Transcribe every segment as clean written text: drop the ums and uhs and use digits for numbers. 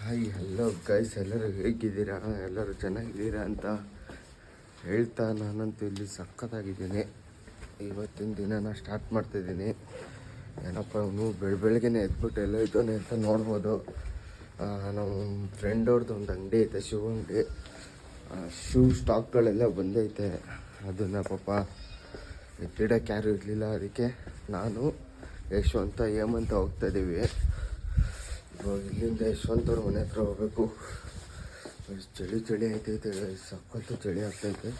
Hi hello guys, ಎಲ್ಲರೂ ಹೇಗಿದ್ದೀರಾ? ಎಲ್ಲರೂ ಚೆನ್ನಾಗಿದ್ದೀರಾ ಅಂತ ಹೇಳ್ತಾ ನಾನಂತೂ ಇಲ್ಲಿ ಸಖತ್ತಾಗಿದ್ದೀನಿ. ಇವತ್ತಿನ ದಿನನ ಸ್ಟಾರ್ಟ್ ಮಾಡ್ತಾಯಿದ್ದೀನಿ. ಏನಪ್ಪ ಅವನು ಬೆಳಗ್ಗೆನೇ ಎದ್ಬಿಟ್ಟು ಎಲ್ಲ ಇದ್ದಾನೆ ಅಂತ ನೋಡ್ಬೋದು. ನಮ್ಮ ಫ್ರೆಂಡ್ ಅವ್ರದ್ದು ಒಂದು ಅಂಗಡಿ ಐತೆ, ಶೂ ಅಂಗಡಿ. ಶೂ ಸ್ಟಾಕ್ಗಳೆಲ್ಲ ಬಂದೈತೆ. ಅದನ್ನು ಪಾಪ ಎತ್ತಿಡೋಕ್ಕೆ ಯಾರೂ ಇರಲಿಲ್ಲ. ಅದಕ್ಕೆ ನಾನು ಯಶವಂತ ಹೇಮಂತ ಹೋಗ್ತಾಯಿದ್ದೀವಿ. ಇವಾಗ ಇಲ್ಲಿಂದ ಯಶವಂತವ್ರ ಮನೆ ಹತ್ರ ಹೋಗ್ಬೇಕು. ಚಳಿ ಐತೈತೆ, ಸಖತ್ತು ಚಳಿ ಆಗ್ತೈತೆ.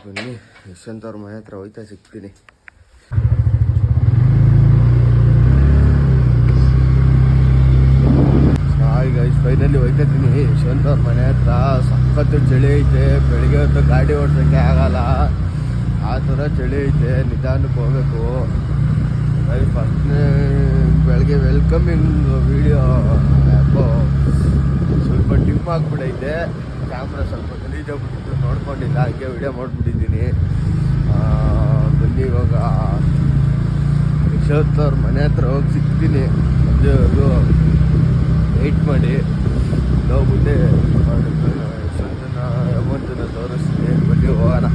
ಬನ್ನಿ, ಯಶವಂತವ್ರ ಮನೆ ಹತ್ರ ಹೋಯ್ತಾ ಸಿಗ್ತೀನಿ. ಹಾಯ್ ಗೈಸ್, ಫೈನಲಿ ಹೋಯ್ತಾಯಿದ್ದೀನಿ ಯಶವಂತವ್ರ ಮನೆ ಹತ್ರ. ಸಖತ್ತು ಚಳಿ ಐತೆ. ಬೆಳಿಗ್ಗೆ ಹೊತ್ತು ಗಾಡಿ ಓಡ್ಸೋಕ್ಕೆ ಆಗಲ್ಲ, ಆ ಥರ ಚಳಿ ಐತೆ. ನಿಧಾನಕ್ಕೆ ಹೋಗ್ಬೇಕು. ಫಸ್ಟ್ನೇ ಬೆಳಗ್ಗೆ ವೆಲ್ಕಮಿಂಗ್ ವಿಡಿಯೋ ಯಾಕೋ ಸ್ವಲ್ಪ ಡಿಮ್ ಆಗಿಬಿಡೈತೆ. ಕ್ಯಾಮ್ರಾ ಸ್ವಲ್ಪ ಗಲೀಜಾಗ್ಬಿಟ್ಟಿತ್ತು, ನೋಡ್ಕೊಂಡಿಲ್ಲ. ಹಾಗೆ ವಿಡಿಯೋ ಮಾಡಿಬಿಟ್ಟಿದ್ದೀನಿ. ಬನ್ನಿ, ಇವಾಗ ಯಶವಂತವ್ರ ಮನೆ ಹತ್ರ ಹೋಗಿ ಸಿಗ್ತೀನಿ. ಅದೇವರು ವೆಯ್ಟ್ ಮಾಡಿ ಹೋಗ್ಬಿಟ್ಟೆ ಯಶವಂತನ ಹೇಮಂತನ ತೋರಿಸ್ತೀನಿ. ಬನ್ನಿ ಹೋಗೋಣ.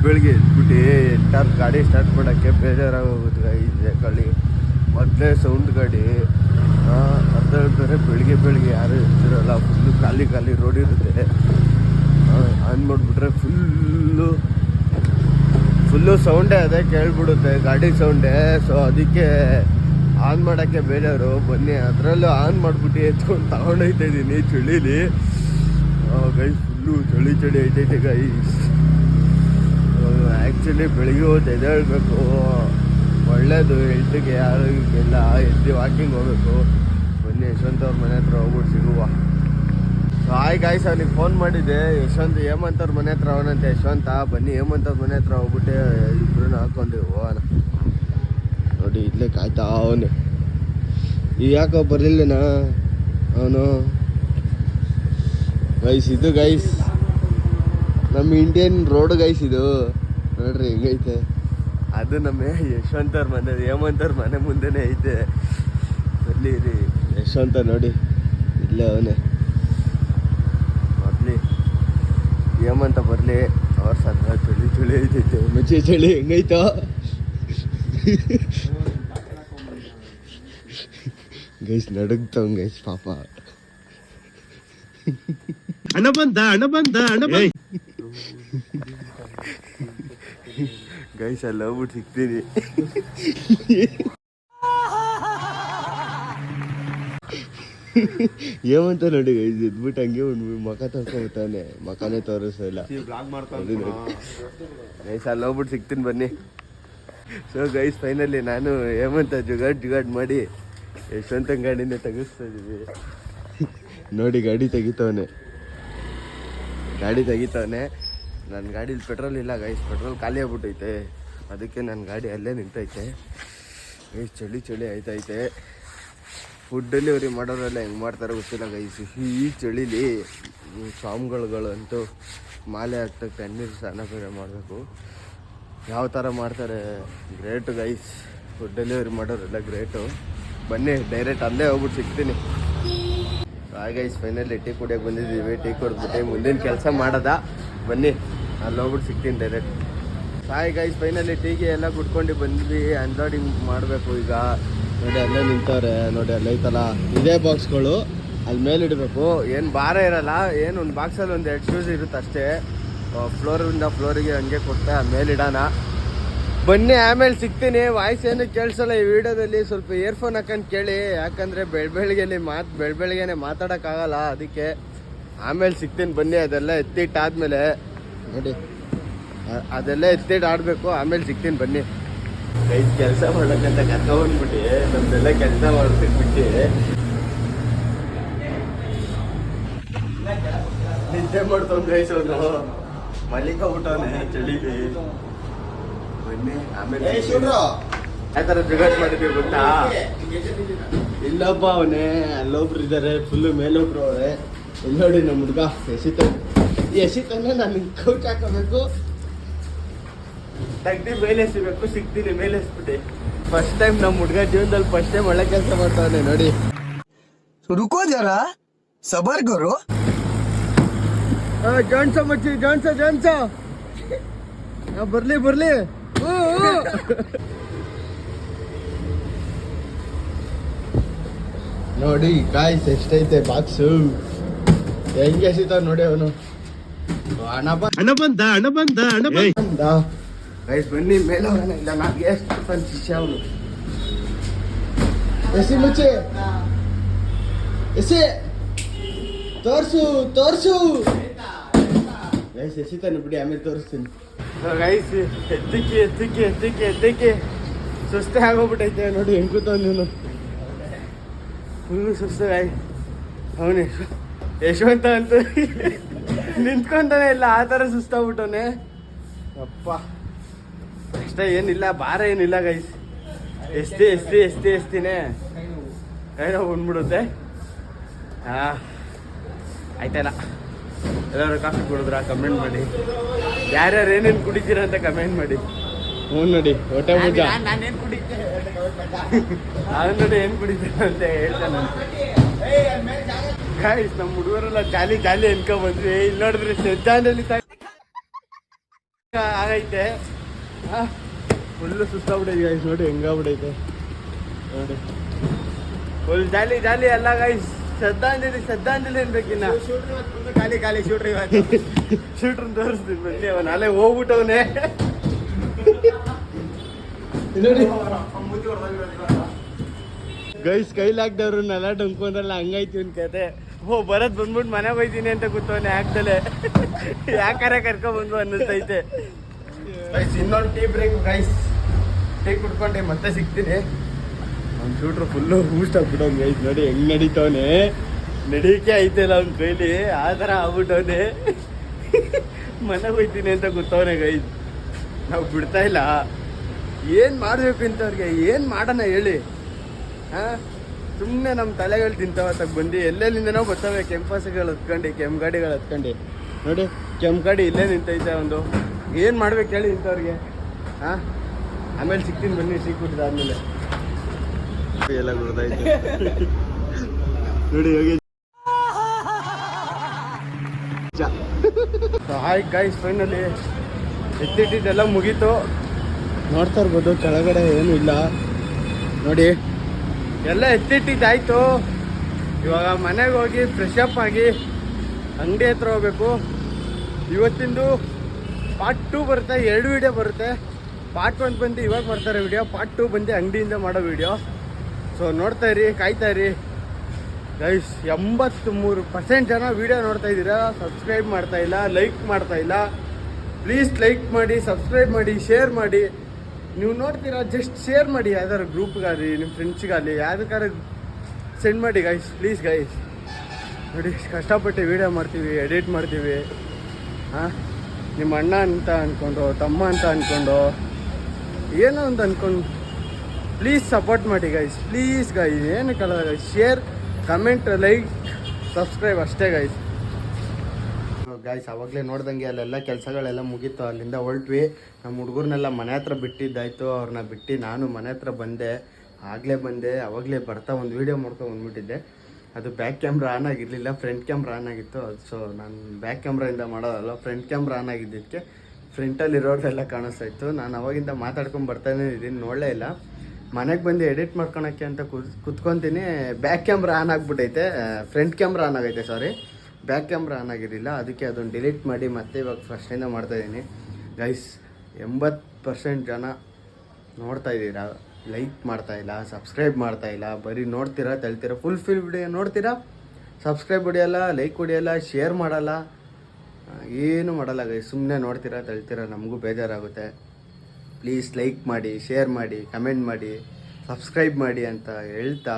ಬೆಳಿಗ್ಗೆ ಎದ್ಬಿಟ್ಟು ಎಂಟಾರು ಗಾಡಿ ಸ್ಟಾರ್ಟ್ ಮಾಡೋಕ್ಕೆ ಬೇಜಾರಾಗೋಗುತ್ತೆ ಗೈಸ್. ಗಾಡಿ ಮೊದಲೇ ಸೌಂಡ್ ಗಾಡಿ, ಅದ್ರಲ್ಲಿ ಬೇರೆ ಬೆಳಿಗ್ಗೆ ಯಾರು ಇರ್ತಿರಲ್ಲ. ಖಾಲಿ ರೋಡ್ ಇರುತ್ತೆ. ಆನ್ ಮಾಡಿಬಿಟ್ರೆ ಫುಲ್ಲು ಸೌಂಡೇ ಅದೇ ಕೇಳ್ಬಿಡುತ್ತೆ, ಗಾಡಿ ಸೌಂಡೇ. ಸೊ ಅದಕ್ಕೆ ಆನ್ ಮಾಡೋಕ್ಕೆ ಬೇಜಾರು. ಬನ್ನಿ, ಅದರಲ್ಲೂ ಆನ್ ಮಾಡಿಬಿಟ್ಟು ಎತ್ಕೊಂಡು ತಗೊಂಡೋಗ್ತಾ ಇದ್ದೀನಿ ಚಳಿಲಿ. ಗೈಸ್, ಫುಲ್ಲು ಚಳಿ ಐತೈತೆ ಗೈಸ್. ಆ್ಯಕ್ಚುಲಿ ಬೆಳಿಗ್ಗೆ ಹೊತ್ತು ಎದ್ದೇಳಬೇಕು, ಒಳ್ಳೇದು ಹೆಲ್ತಿಗೆ, ಆರೋಗ್ಯಕ್ಕೆಲ್ಲ. ಎದ್ದು ವಾಕಿಂಗ್ ಹೋಗ್ಬೇಕು. ಬನ್ನಿ, ಯಶವಂತವ್ರ ಮನೆ ಹತ್ರ ಹೋಗ್ಬಿಟ್ಟು ಸಿಗುವ. ಹಾಯ್ ಗಾಯ್ಸ್, ಅವನಿಗೆ ಫೋನ್ ಮಾಡಿದ್ದೆ. ಹೇಮಂತವ್ರ ಮನೆ ಹತ್ರ ಅವನಂತೆ ಯಶವಂತ. ಬನ್ನಿ, ಹೇಮಂತವ್ರ ಮನೆ ಹತ್ರ ಹೋಗ್ಬಿಟ್ಟೆ ಇಬ್ಬರೂ ಹಾಕೊಂಡು ಹೋಗೋಣ. ನೋಡಿ, ಇಲ್ಲೇ ಕಾಯ್ತಾ ಅವನು. ಈಗ ಯಾಕೋ ಬರಲಿಲ್ಲನಾ ಅವನು? ಗೈಸ್, ಇದು ಗೈಸ್ ನಮ್ಮ ಇಂಡಿಯನ್ ರೋಡ್ ಗೈಸ್. ಇದು ನೋಡ್ರಿ ಹೆಂಗೈತೆ. ಅದು ನಮ್ಮ ಯಶವಂತವ್ರ ಮನೆ, ಹೇಮಂತವ್ರ ಮನೆ ಮುಂದೆನೇ ಐತೆ. ಬರಲಿ ರೀ ಯಶವಂತ, ನೋಡಿ ಇಲ್ಲೇ ಅವನೇ. ಬರಲಿ ಹೇಮಂತ ಬರಲಿ. ಅವ್ರ ಸತ್ರ ಚಳಿ ಐತೈತೆ. ಮುಂಚೆ ಚಳಿ ಹೆಂಗೈತೋ ಗೈಸ್, ನಡುಗ್ತಾವ ಗೈಸ್ ಪಾಪ. ಹಣ ಬಂದ ಗೈಸ್, ಅಲ್ಲಿ ಹೋಗ್ಬಿಟ್ಟು ಸಿಗ್ತೀನಿ. ಏಮಂತ ನೋಡಿ ಗೈಸ್, ಎದ್ಬಿಟ್ಟು ಹಂಗೆ ಒಂದು ಮಕ ತೋರ್ಸ್ಕೊಂಡ್ಬಿಟ್ಟಾನೆ. ಮಕನೇ ತೋರಿಸಲ್ಲ ಗೈಸ್. ಅಲ್ಲಿ ಹೋಗ್ಬಿಟ್ಟು ಸಿಗ್ತೀನಿ ಬನ್ನಿ. ಸೊ ಗೈಸ್, ಫೈನಲಿ ನಾನು ಹೇಮಂತ ಜುಗಾಡ್ ಮಾಡಿ ಯಶವಂತನ ಗಾಡಿನೇ ತೆಗಿಸ್ತಾ ಇದ್ದೀವಿ. ನೋಡಿ, ಗಾಡಿ ತೆಗಿತವನೆ. ನನ್ನ ಗಾಡೀಲಿ ಪೆಟ್ರೋಲ್ ಇಲ್ಲ ಗೈಸ್. ಪೆಟ್ರೋಲ್ ಖಾಲಿ ಆಗ್ಬಿಟ್ಟೈತೆ. ಅದಕ್ಕೆ ನನ್ನ ಗಾಡಿ ಅಲ್ಲೇ ನಿಂತೈತೆ ಗೈಸ್. ಚಳಿ ಆಯ್ತೈತೆ. ಫುಡ್ ಡೆಲಿವರಿ ಮಾಡೋರೆಲ್ಲ ಹೆಂಗೆ ಮಾಡ್ತಾರೆ ಗೊತ್ತಿಲ್ಲ ಗೈಸ್. ಈ ಚಳಿಲಿ ಸ್ವಾಮಿಗಳಂತೂ ಮಾಲೆ ಹಾಕ್ತಕ್ಕೆ ತಣ್ಣೀರು ಸ್ನಾನ ಬೇರೆ ಮಾಡಬೇಕು. ಯಾವ ಥರ ಮಾಡ್ತಾರೆ, ಗ್ರೇಟು ಗೈಸ್. ಫುಡ್ ಡೆಲಿವರಿ ಮಾಡೋರೆಲ್ಲ ಗ್ರೇಟು. ಬನ್ನಿ, ಡೈರೆಕ್ಟ್ ಅಲ್ಲೇ ಹೋಗ್ಬಿಟ್ಟು ಸಿಗ್ತೀನಿ. ಗೈಸ್, ಫೈನಲಿ ಟೀ ಕುಡಿಯೋಕೆ ಬಂದಿದ್ದೀವಿ. ಟೀ ಕುಡಿದ್ಬಿಟ್ಟು ಮುಂದಿನ ಕೆಲಸ ಮಾಡೋದ. ಬನ್ನಿ, ಅಲ್ಲಿ ಹೋಗ್ಬಿಟ್ಟು ಸಿಗ್ತೀನಿ ಡೈರೆಕ್ಟ್. ಗೈಸ್, ಫೈನಲಿ ಟೀಗೆ ಎಲ್ಲ ಕುಡ್ಕೊಂಡು ಬಂದ್ವಿ. ಅನ್ಲೋಡಿಂಗ್ ಮಾಡಬೇಕು ಈಗ. ನೋಡಿ, ಅಲ್ಲೇ ನಿಂತವ್ರೆ. ನೋಡಿ, ಅಲ್ಲೈತಲ್ಲ ಇದೇ ಬಾಕ್ಸ್ಗಳು. ಅಲ್ಲಿ ಮೇಲಿಡಬೇಕು. ಏನು ಭಾರ ಇರಲ್ಲ. ಏನು ಒಂದು ಬಾಕ್ಸಲ್ಲಿ ಒಂದು 2 ಶೂಸ್ ಇರುತ್ತೆ ಅಷ್ಟೇ. ಫ್ಲೋರಿಂದ ಫ್ಲೋರಿಗೆ ಹಂಗೆ ಕೊಡ್ತಾ ಮೇಲಿಡೋಣ. ಬನ್ನಿ, ಆಮೇಲೆ ಸಿಗ್ತೀನಿ. ವಾಯ್ಸ್ ಏನು ಕೇಳಿಸಲ್ಲ ಈ ವಿಡಿಯೋದಲ್ಲಿ. ಸ್ವಲ್ಪ ಇಯರ್ಫೋನ್ ಹಾಕೊಂಡು ಕೇಳಿ, ಯಾಕಂದರೆ ಬೆಳಗ್ಗೆನೆ ಮಾತಾಡೋಕ್ಕಾಗಲ್ಲ. ಅದಕ್ಕೆ ಆಮೇಲೆ ಸಿಗ್ತೀನಿ ಬನ್ನಿ. ಅದೆಲ್ಲ ಎತ್ತಿಟ್ಟಾದ್ಮೇಲೆ ನೋಡಿ, ಅದೆಲ್ಲ ಎತ್ತಿಟ್ಟು ಆಡಬೇಕು. ಆಮೇಲೆ ಸಿಗ್ತೀನಿ ಬನ್ನಿ. ಗೈಸ್, ಕೆಲಸ ಮಾಡೋಕ್ಕಂತ ಕರ್ಕೊಂಡ್ಬಿಟ್ಟು ನಮ್ದೆಲ್ಲ ಕೆಲಸ ಮಾಡ್ತಿದ್ಬಿಟ್ಟು ನಿದ್ದೆ ಮಾಡ್ತಾವ್ ಗೈಸ್. ಅವನು ಮಲಿಕೋಗ್ಬಿಟ್ಟವನೆ ಚಳಿಗೆ. ಬನ್ನಿ, ಆಮೇಲೆ ಯಾವ ಥರ ಜುಗಾಟ್ ಮಾಡಿದ್ವಿ ಗೊತ್ತಾ? ಇಲ್ಲೊಬ್ಬ ಅವನೇ, ಅಲ್ಲೊಬ್ರು ಇದ್ದಾರೆ. ಫುಲ್ಲು ಮೇಲೊಬ್ರು ಅವರೇ. ಇಲ್ಲಿ ನೋಡಿ, ನಮ್ಮ ಹುಡುಗ ಎಸಿತ ಎಸಿತಾನೆ ನಾನು ಕೌಚ್ ಹಾಕೋಬೇಕು, ತೆಗ್ದು ಮೇಲೆ ಎಸಿಬೇಕು, ಸಿಗ್ತೀನಿ ಮೇಲೆ ಎಸ್ಬಿಟ್ಟು. ಫಸ್ಟ್ ಟೈಮ್ ನಮ್ಮ ಹುಡುಗ ಜೀವನದಲ್ಲಿ ಫಸ್ಟ್ ಟೈಮ್ ಒಳ್ಳೆ ಕೆಲಸ ಮಾಡ್ತಾನೆ ನೋಡಿ. रुको जरा सबर करो. ಜಾನ್ಸ ಮಚ್ಚಿ ಜಾನ್ಸ ಬರ್ಲಿ ಬರ್ಲಿ. ನೋಡಿ ಗಾಯ್ಸ್ ಎಷ್ಟೈತೆ ಬಾಕ್ಸು, ಹೆಂಗೆ ಎಸಿತಾವ ನೋಡಿ ಅವನು. ಹಣ ಬಂದ ಗೈಸ್ ಬನ್ನಿ ಮೇಲೆ ಹೋಗೋಣ. ಇಲ್ಲ ನನಗೆ ಎಷ್ಟು ಶಿಷ್ಯ ಅವನು. ಎಸಿ ಮುಚ್ಚೆ ಎಸಿ ತೋರ್ಸು ಗೈಸ್ ಎಸಿತಾನೆ ಬಿಡಿ, ಆಮೇಲೆ ತೋರಿಸ್ತೀನಿ. ಗೈಸ್ ಎದ್ದಕ್ಕೆ ಸುಸ್ತೇ ಆಗೋಗ್ಬಿಟ್ಟೈತೆ ನೋಡಿ. ಹೆಂಗ್ ಕೂತವ್ ನೀನು, ಫುಲ್ಲು ಸುಸ್ತು ಗಾಯ್. ಅವನು ಯಶವಂತ ಅಂತೂ ನಿಂತ್ಕೊಂತಾನೆ ಇಲ್ಲ, ಆ ಥರ ಸುಸ್ತಾಗ್ಬಿಟ್ಟವನೆ. ಅಪ್ಪ ಅಷ್ಟೇ, ಏನಿಲ್ಲ ಭಾರ ಏನಿಲ್ಲ ಗೈಸ್. ಎಸ್ತಿನೇ ಏನೋ ಬಂದ್ಬಿಡುತ್ತೆ. ಆಯ್ತಲ್ಲ, ಎಲ್ಲರೂ ಕಾಫಿ ಕುಡಿದ್ರ ಕಮೆಂಟ್ ಮಾಡಿ. ಯಾರ್ಯಾರು ಏನೇನು ಕುಡಿತೀರ ಅಂತ ಕಮೆಂಟ್ ಮಾಡಿ. ಹ್ಞೂ ನೋಡಿ ಹೊಟ್ಟೆ ಪೂಜ ನಾನೇನು ಕುಡಿತೀನಿ ಅದನ್ನ ನೋಡಿ ಏನು ಕುಡಿತೀರ ಅಂತ ಹೇಳ್ತಾನೆ. ಗಾಯ್ಸ್ ನಮ್ಮ ಹುಡುಗರೆಲ್ಲ ಖಾಲಿ ಅನ್ಕೊ ಬಂದ್ವಿ. ಇಲ್ಲಿ ನೋಡಿದ್ರೆ ಶ್ರದ್ಧಾಂಜಲಿ ಆಗೈತೆ. ಫುಲ್ಲು ಸುಸ್ತಾಗ್ಬಿಟ್ಟೈತೆ ಗೈಸ್, ನೋಡಿ ಹೆಂಗಾಗ್ಬಿಟ್ಟೈತೆ ನೋಡಿ. ಫುಲ್ ಜಾಲಿ ಅಲ್ಲ ಗೈಸ್. ಶ್ರದ್ಧಾಂಜಲಿ ಅನ್ಬೇಕಿನ್ನ. ಖಾಲಿ ಶೂಟ್ರನ್ನ ತೋರಿಸ್ತೀನಿ ಬನ್ನಿ. ಅವನು ಅಲ್ಲೇ ಹೋಗ್ಬಿಟ್ಟವನೇ ನೋಡಿ ಗೈಸ್. ಕೈಲಾಗ್ದವ್ರು ನೆಲ ಡಂಕೊಂಡ್ರಲ್ಲ, ಹಂಗಾಯ್ತು ಇವ್ನ ಕತೆ. ಬರದ್ ಬಂದ್ಬಿಟ್ಟು ಮನೆ ಬೈತೀನಿ ಅಂತ ಕೂತವನೆ ಆಗ್ದಲೆ. ಯಾಕಾರ ಕರ್ಕೊಂಡ್ಬಂದು ಅನ್ನಿಸ್ತೈತೆ. ಇನ್ನೊಂದು ಟೀ ಬ್ರೇಕ್ ಗೈಸ್. ಟೀ ಕುಡ್ಕೊಂಡೆ ಮತ್ತೆ ಸಿಗ್ತೀನಿ. ಅವ್ನ ಶೂಟ್ರು ಫುಲ್ಲು ಬೂಸ್ಟ್ ಆಗ್ಬಿಟ್ಟವ್ನು ಗೈಸ್. ನೋಡಿ ಹೆಂಗ್ ನಡೀತವನೆ, ನಡೀಕೆ ಐತಲ್ಲ ಅವ್ನ ಕೈಲಿ, ಆ ಥರ ಆಗ್ಬಿಟ್ಟವನೆ. ಮನೆ ಹೋಯ್ತೀನಿ ಅಂತ ಗೊತ್ತವನೆ ಗೈಸ್. ನಾವು ಬಿಡ್ತಾ ಇಲ್ಲ. ಏನು ಮಾಡಬೇಕು ಇಂಥವ್ರಿಗೆ, ಏನು ಮಾಡೋಣ ಹೇಳಿ. ಸುಮ್ಮನೆ ನಮ್ಮ ತಲೆಗಳು ತಿಂತಾವ ಬಂದು ಎಲ್ಲೆಲ್ಲಿಂದನೋ ಬರ್ತವೆ. ಕೆಂಪಾಸಗಳು ಹತ್ಕೊಂಡು, ಕೆಂಗಾಡಿಗಳು ಹತ್ಕೊಂಡು ನೋಡಿ. ಕೆಂಗಾಡಿ ಇಲ್ಲೇ ನಿಂತೈತೆ ಒಂದು. ಏನು ಮಾಡ್ಬೇಕು ಹೇಳಿ ಇಂಥವ್ರಿಗೆ. ಆಮೇಲೆ ಸಿಗ್ತೀನಿ ಬನ್ನಿ, ಟೀ ಕುಡಿದಾದ್ಮೇಲೆ. ಎಲ್ಲ ಗುಡ್ದೈತೆ ನೋಡಿ ಹೋಗಿ. ಹಾಯ್ ಗೈಸ್, ಫೈನಲಿ ಎತ್ತಿಟ್ಟಿದ್ದೆಲ್ಲ ಮುಗೀತು. ನೋಡ್ತಾ ಇರ್ಬೋದು ಕೆಳಗಡೆ ಏನೂ ಇಲ್ಲ ನೋಡಿ. ಎಲ್ಲ ಎತ್ತಿಟ್ಟಿದ್ದಾಯ್ತು. ಇವಾಗ ಮನೆಗೆ ಹೋಗಿ ಫ್ರೆಶ್ ಅಪ್ ಆಗಿ ಅಂಗಡಿ ಹತ್ರ ಹೋಗ್ಬೇಕು. ಇವತ್ತಿಂದು ಪಾರ್ಟ್ 2 ಬರುತ್ತೆ, 2 ವೀಡಿಯೋ ಬರುತ್ತೆ. ಪಾರ್ಟ್ 1 ಬಂದು ಇವಾಗ ಮಾಡ್ತಾರೆ ವಿಡಿಯೋ, ಪಾರ್ಟ್ 2 ಬಂದು ಅಂಗಡಿಯಿಂದ ಮಾಡೋ ವಿಡಿಯೋ. ಸೊ ನೋಡ್ತಾ ಇರಿ, ಕಾಯ್ತಾ ಇರಿ ಗೈಸ್. 83% ಜನ ವೀಡಿಯೋ ನೋಡ್ತಾ ಇದ್ದೀರಾ, ಸಬ್ಸ್ಕ್ರೈಬ್ ಮಾಡ್ತಾ ಇಲ್ಲ, ಲೈಕ್ ಮಾಡ್ತಾ ಇಲ್ಲ. ಪ್ಲೀಸ್ ಲೈಕ್ ಮಾಡಿ, ಸಬ್ಸ್ಕ್ರೈಬ್ ಮಾಡಿ, ಶೇರ್ ಮಾಡಿ. ನೀವು ನೋಡ್ತೀರಾ ಜಸ್ಟ್ ಶೇರ್ ಮಾಡಿ, ಯಾವ್ದಾರು ಗ್ರೂಪ್ಗಾಗಲಿ ನಿಮ್ಮ ಫ್ರೆಂಡ್ಸ್ಗಾಗಲಿ ಯಾವ್ದಕ್ಕಾರು ಸೆಂಡ್ ಮಾಡಿ ಗೈಸ್, ಪ್ಲೀಸ್ ಗೈಸ್. ನೋಡಿ ಕಷ್ಟಪಟ್ಟು ವೀಡಿಯೋ ಮಾಡ್ತೀವಿ, ಎಡಿಟ್ ಮಾಡ್ತೀವಿ. ನಿಮ್ಮ ಅಣ್ಣ ಅಂತ ಅಂದ್ಕೊಂಡು, ತಮ್ಮ ಅಂತ ಅಂದ್ಕೊಂಡು, ಏನೋ ಅಂತ ಅಂದ್ಕೊಂಡು ಪ್ಲೀಸ್ ಸಪೋರ್ಟ್ ಮಾಡಿ ಗೈಸ್. ಪ್ಲೀಸ್ ಗೈಸ್, ಏನು ಕಲದ guys. Share, comment, like, subscribe ಅಷ್ಟೇ ಗೈಸ್. ಗಾಯ್ಸ್ ಅವಾಗಲೇ ನೋಡ್ದಂಗೆ ಅಲ್ಲೆಲ್ಲ ಕೆಲಸಗಳೆಲ್ಲ ಮುಗೀತು. ಅಲ್ಲಿಂದ ಹೊರಟ್ವಿ. ನಮ್ಮ ಹುಡುಗರನ್ನೆಲ್ಲ ಮನೆ ಹತ್ರ ಬಿಟ್ಟಿದ್ದಾಯಿತು. ಅವ್ರನ್ನ ಬಿಟ್ಟು ನಾನು ಮನೆ ಹತ್ರ ಬಂದೆ. ಅವಾಗಲೇ ಬರ್ತಾ ಒಂದು ವೀಡಿಯೋ ಮಾಡ್ಕೊಂಡು ಬಂದ್ಬಿಟ್ಟಿದ್ದೆ. ಅದು ಬ್ಯಾಕ್ ಕ್ಯಾಮ್ರಾ ಆನ್ ಆಗಿರಲಿಲ್ಲ, ಫ್ರಂಟ್ ಕ್ಯಾಮ್ರಾ ಆನ್ ಆಗಿತ್ತು. ಸೊ ನಾನು ಬ್ಯಾಕ್ ಕ್ಯಾಮ್ರಾಯಿಂದ ಮಾಡೋದಲ್ಲ, ಫ್ರಂಟ್ ಕ್ಯಾಮ್ರಾ ಆನ್ ಆಗಿದ್ದಕ್ಕೆ ಫ್ರಂಟಲ್ಲಿರೋದೆಲ್ಲ ಕಾಣಿಸ್ತಾ ಇತ್ತು. ನಾನು ಅವಾಗಿಂದ ಮಾತಾಡ್ಕೊಂಡು ಬರ್ತಾನೆ ಇದ್ದೀನಿ, ನೋಡಲೇ ಇಲ್ಲ. ಮನೆಗೆ ಬಂದು ಎಡಿಟ್ ಮಾಡ್ಕೊಳಕ್ಕೆ ಅಂತ ಕುತ್ಕೊತೀನಿ. ಬ್ಯಾಕ್ ಕ್ಯಾಮ್ರಾ ಆನ್ ಆಗಿಬಿಟ್ಟೈತೆ, ಫ್ರಂಟ್ ಕ್ಯಾಮ್ರಾ ಆನ್ ಆಗೈತೆ, ಸಾರಿ ಬ್ಯಾಕ್ ಕ್ಯಾಮ್ರಾ ಆನ್ ಆಗಿರಲಿಲ್ಲ. ಅದಕ್ಕೆ ಅದನ್ನು ಡಿಲೀಟ್ ಮಾಡಿ ಮತ್ತೆ ಇವಾಗ ಫಸ್ಟಿಂದ ಮಾಡ್ತಾಯಿದ್ದೀನಿ ಗೈಸ್. 80% ಜನ ನೋಡ್ತಾ ಇದ್ದೀರಾ, ಲೈಕ್ ಮಾಡ್ತಾಯಿಲ್ಲ, ಸಬ್ಸ್ಕ್ರೈಬ್ ಮಾಡ್ತಾಯಿಲ್ಲ. ಬರೀ ನೋಡ್ತೀರಾ, ತಳ್ತೀರಾ. ಫುಲ್ ವಿಡಿಯೋ ನೋಡ್ತೀರಾ, ಸಬ್ಸ್ಕ್ರೈಬ್ ಹೊಡಿಯೋಲ್ಲ, ಲೈಕ್ ಹೊಡಿಯೋಲ್ಲ, ಶೇರ್ ಮಾಡಲ್ಲ, ಏನು ಮಾಡಲ್ಲ ಗೈಸ್. ಸುಮ್ಮನೆ ನೋಡ್ತೀರಾ, ತಳ್ತೀರಾ. ನಮಗೂ ಬೇಜಾರಾಗುತ್ತೆ. ಪ್ಲೀಸ್ ಲೈಕ್ ಮಾಡಿ, ಶೇರ್ ಮಾಡಿ, ಕಮೆಂಟ್ ಮಾಡಿ, ಸಬ್ಸ್ಕ್ರೈಬ್ ಮಾಡಿ ಅಂತ ಹೇಳ್ತಾ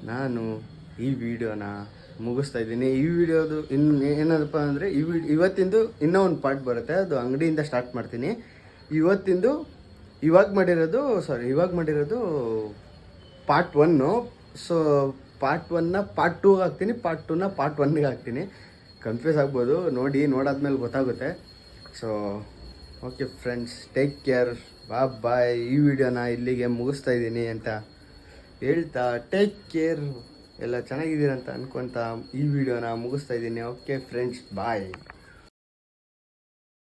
ನಾನು ಈ ವಿಡಿಯೋನ ಮುಗಿಸ್ತಾ ಇದ್ದೀನಿ. ಈ ವಿಡಿಯೋದು ಇನ್ನು ಏನಪ್ಪ ಅಂದರೆ ಇವತ್ತಿಂದು ಇನ್ನೂ ಒಂದು ಪಾರ್ಟ್ ಬರುತ್ತೆ, ಅದು ಅಂಗಡಿಯಿಂದ ಸ್ಟಾರ್ಟ್ ಮಾಡ್ತೀನಿ. ಇವಾಗ ಮಾಡಿರೋದು ಪಾರ್ಟ್ 1. ಸೊ ಪಾರ್ಟ್ 1ನ ಪಾರ್ಟ್ 2 ಹಾಕ್ತೀನಿ, ಪಾರ್ಟ್ 2ನ ಪಾರ್ಟ್ 1ಗೆ ಹಾಕ್ತೀನಿ. ಕನ್ಫ್ಯೂಸ್ ಆಗ್ಬೋದು, ನೋಡಾದ್ಮೇಲೆ ಗೊತ್ತಾಗುತ್ತೆ. So okay friends, take care, bye. ಈ ವಿಡಿಯೋನ ಇಲ್ಲಿಗೆ ಮುಗಿಸ್ತಾ ಇದ್ದೀನಿ ಅಂತ ಹೇಳ್ತಾ, ಟೇಕ್ ಕೇರ್, ಎಲ್ಲ ಚೆನ್ನಾಗಿದ್ದೀರಂತ ಅನ್ಕೊತ ಈ ವಿಡಿಯೋನ ಮುಗಿಸ್ತಾ ಇದ್ದೀನಿ. ಓಕೆ ಫ್ರೆಂಡ್ಸ್, ಬಾಯ್.